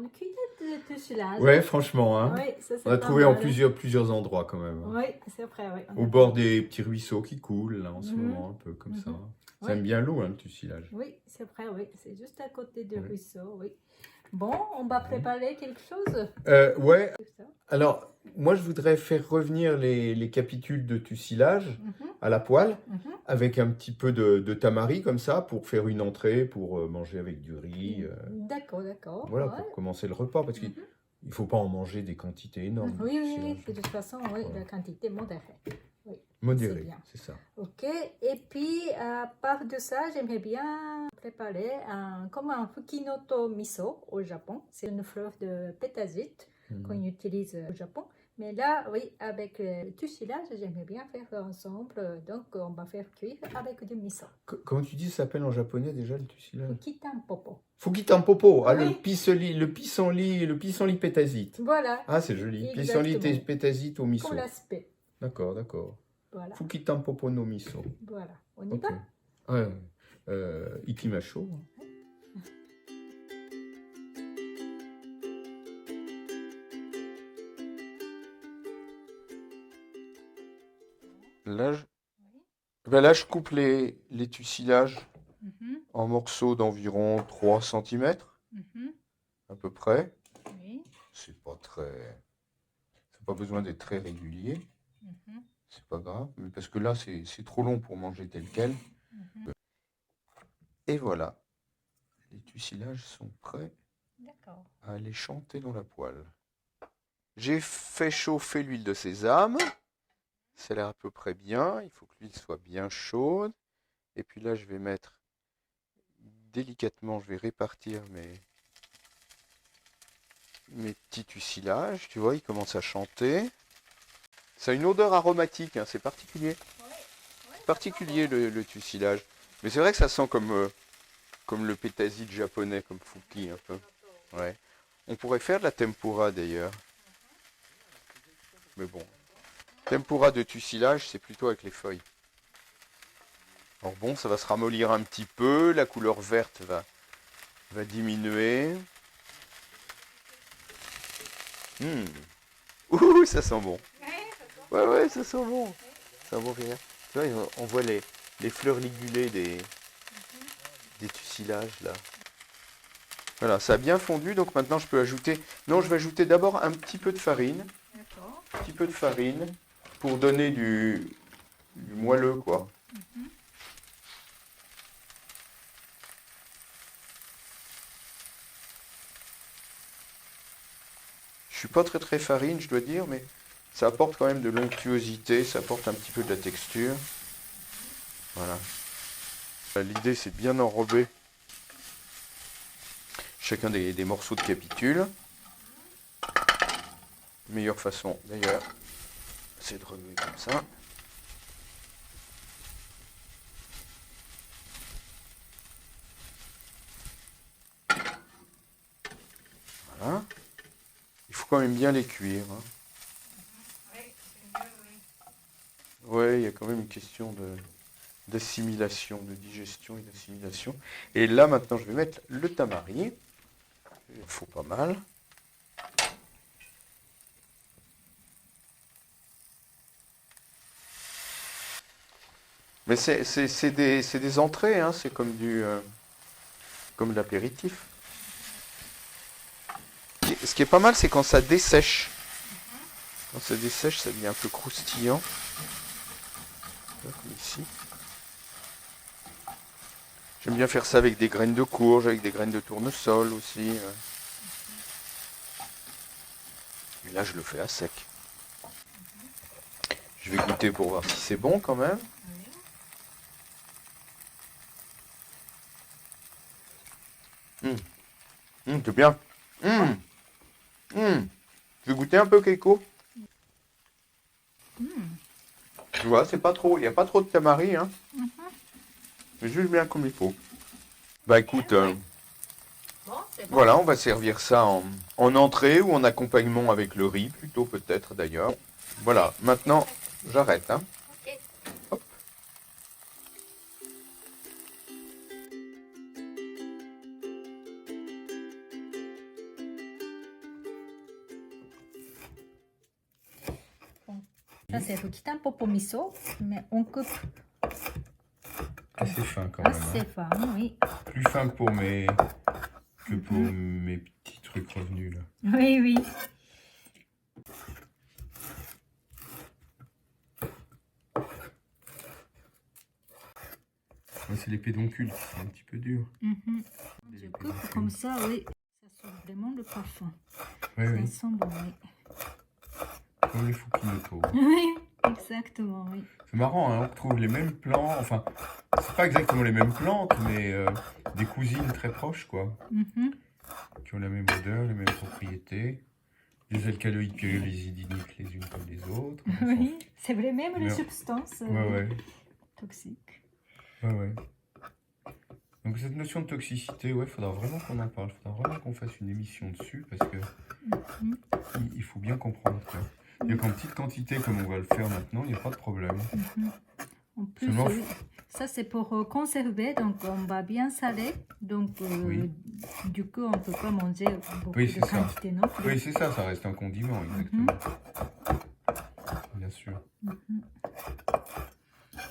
bonne cuite de tuilage. Ouais, franchement, hein. Oui, ça c'est On a pas trouvé en mal. plusieurs endroits quand même. Oui, c'est vrai, oui. Au bord des petits ruisseaux qui coulent là en ce Mhm. moment, un peu comme ça. Ça Oui. aime bien l'eau, hein, le tuilage. Oui, c'est vrai, oui. C'est juste à côté du Oui. ruisseau, oui. Bon, on va préparer quelque chose. Ouais, Ça. alors moi je voudrais faire revenir les capitules de tuilage Mhm, à la poêle mhm. avec un petit peu de tamari comme ça pour faire une entrée, pour manger avec du riz. D'accord, d'accord. Voilà, Ouais. pour commencer le repas parce qu'il Mhm. ne faut pas en manger des quantités énormes de Oui, oui, oui. tuilage. De toute façon, oui, Voilà. la quantité modérée. Oui, c'est Modéré, bien. c'est ça. Ok, et puis à part de ça, j'aimerais bien préparer comme un fukinoto miso au Japon. C'est une fleur de pétasite qu'on utilise au Japon. Mais là, oui, avec le tuilage, j'aimerais bien faire ensemble. Donc, on va faire cuire avec du miso. Comment tu dis ça s'appelle en japonais déjà le tuilage? Fukitampopo. Fukitampopo, ah, Oui. le pissenlit pétasite. Voilà, Ah, c'est joli. Pissenlit exactement. pétasite au Comme miso. l'aspect. D'accord, d'accord. Voilà, Fukitampopo no miso. voilà. On y Ok. va? Ouais. Ikimasho. Là, Oui. là, je coupe les tussilages Mhm, en morceaux d'environ 3 cm, mhm. à peu près. Oui. C'est pas besoin d'être très régulier. Mhm, C'est pas grave. Mais parce que là, c'est trop long pour manger tel quel. mhm. Et voilà. Les tussilages sont prêts D'accord. à aller chanter dans la poêle. J'ai fait chauffer l'huile de sésame. Ça a l'air à peu près bien. Il faut que l'huile soit bien chaude. Et puis là, je vais mettre délicatement, je vais répartir mes petits tussilages. Tu vois, ils commencent à chanter. Ça a une odeur aromatique, hein, c'est particulier. Particulier le tussilage. Mais c'est vrai que ça sent comme le pétasite japonais, comme Fuki un peu. Ouais. On pourrait faire de la tempura d'ailleurs. Mais bon, tempura de tussilage, c'est plutôt avec les feuilles. Alors bon, ça va se ramollir un petit peu, la couleur verte va diminuer. Hmm. Ouh, ça sent bon. Ouais, ouais, ça sent bon. Ça sent bon, rien. Tu vois, on voit les fleurs ligulées des tussilages là. Voilà, ça a bien fondu, donc maintenant je peux ajouter... Non, je vais ajouter d'abord un petit peu de farine. D'accord. Un petit peu de farine pour donner du moelleux, quoi. Je suis pas très farine, je dois dire, mais ça apporte quand même de l'onctuosité, ça apporte un petit peu de la texture. Voilà. L'idée, c'est de bien enrober chacun des morceaux de capitule. Meilleure façon, d'ailleurs, c'est de remuer comme ça. Voilà. Il faut quand même bien les cuire, hein. Ouais, il y a quand même une question d'assimilation, de digestion et d'assimilation. Et là, maintenant, je vais mettre le tamari. Il faut pas mal. Mais c'est des entrées, hein, c'est comme de l'apéritif. Ce qui est pas mal, c'est quand ça dessèche. Quand ça dessèche, ça devient un peu croustillant. Comme ici. J'aime bien faire ça avec des graines de courge, avec des graines de tournesol aussi. Et là, je le fais à sec. Je vais goûter pour voir si c'est bon quand même. C'est bien. Je vais goûter un peu Keiko. Tu vois, c'est pas trop, il n'y a pas trop de tamari, hein. C'est juste bien comme il faut. Bah écoute, Bon, c'est bon. voilà, on va servir ça en entrée ou en accompagnement avec le riz, plutôt peut-être d'ailleurs. Voilà, maintenant j'arrête, hein. Ça, c'est petit un popo miso, mais on coupe Assez fin quand même. assez fin, oui. Plus fin que pour mes petits trucs revenus là. Oui, oui. Ouais, c'est les pédoncules, c'est un petit peu dur. Je coupe comme ça, oui. Ça sent vraiment le parfum. Oui, Ça oui. sent bon, oui. Comme les fukinoto. Oui, exactement, oui. C'est marrant, hein, on retrouve les mêmes plants, enfin, c'est pas exactement les mêmes plantes, mais des cousines très proches, quoi, qui ont la même odeur, les mêmes propriétés, les alcaloïdes que les idiniques les unes comme les autres. Oui, c'est vrai, même les Mais- substances Ouais. toxiques. Ouais. Donc cette notion de toxicité, ouais, faudra vraiment qu'on en parle, faudra vraiment qu'on fasse une émission dessus, parce que il faut bien comprendre, quoi. Et qu'en petite quantité, comme on va le faire maintenant, il n'y a pas de problème. En plus, Seulement, oui, ça c'est pour conserver, donc on va bien saler. Donc, Oui. du coup, on ne peut pas manger beaucoup Oui, de c'est ça. quantité non plus. Oui, c'est ça, ça reste un condiment, exactement. Bien sûr.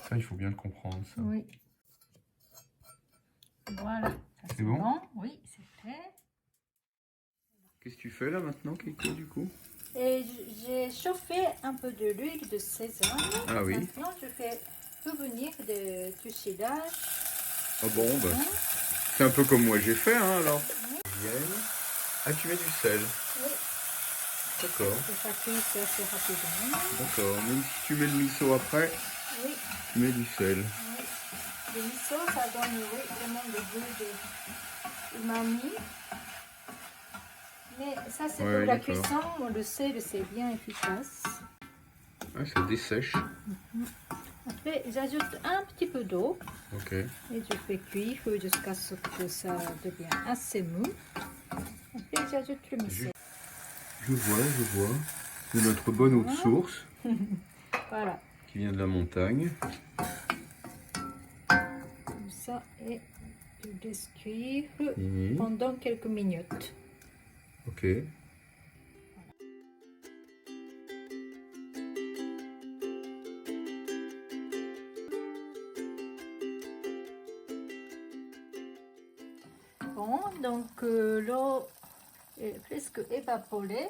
Ça, il faut bien le comprendre, ça. Oui. Voilà, ça C'est bon? Oui, c'est prêt. Qu'est-ce que tu fais là maintenant, Keiko, du coup? Et j'ai chauffé un peu de l'huile de sésame. Ah oui. Maintenant, je fais revenir de tuilage. Ah bon, bah, c'est un peu comme moi j'ai fait, hein, alors. Ah, tu mets du sel. Oui, D'accord. et ça cuit assez rapidement. D'accord. Même si tu mets le miso après, Oui, tu mets du sel. oui. Le miso, ça donne vraiment le goût de umami. Mais ça, c'est Ouais, pour la d'accord. cuisson. Le sel, c'est bien efficace. Ah, ça dessèche. Après, j'ajoute un petit peu d'eau. Ok. Et je fais cuire jusqu'à ce que ça devienne assez mou. Après, j'ajoute le miso. Je vois. C'est notre bonne eau de source Voilà. qui vient de la montagne. Comme ça, et je laisse cuire pendant quelques minutes. Ok. Bon, donc l'eau est presque évaporée.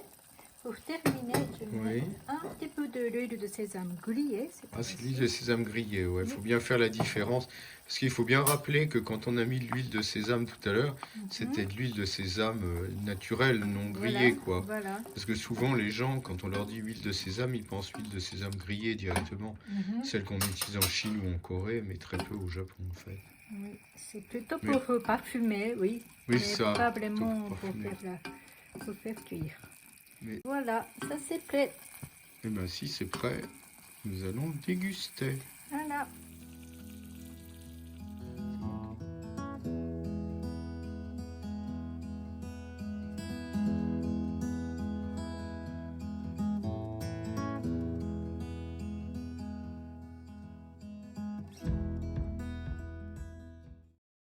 Pour terminer, je mets un petit peu de l'huile de sésame grillée. Ah, c'est de l'huile de sésame grillée, ouais. Il faut bien faire la différence. Parce qu'il faut bien rappeler que quand on a mis de l'huile de sésame tout à l'heure, c'était de l'huile de sésame naturelle, non grillée, quoi. Voilà. Parce que souvent, les gens, quand on leur dit huile de sésame, ils pensent huile de sésame grillée directement. Celle qu'on utilise en Chine ou en Corée, mais très peu au Japon, en fait. Oui, c'est plutôt pour parfumer, oui. Oui, mais ça. pas vraiment pour pour parfumer. faire cuire. Mais- Voilà, ça c'est prêt. Eh bien, si c'est prêt, nous allons déguster. Voilà.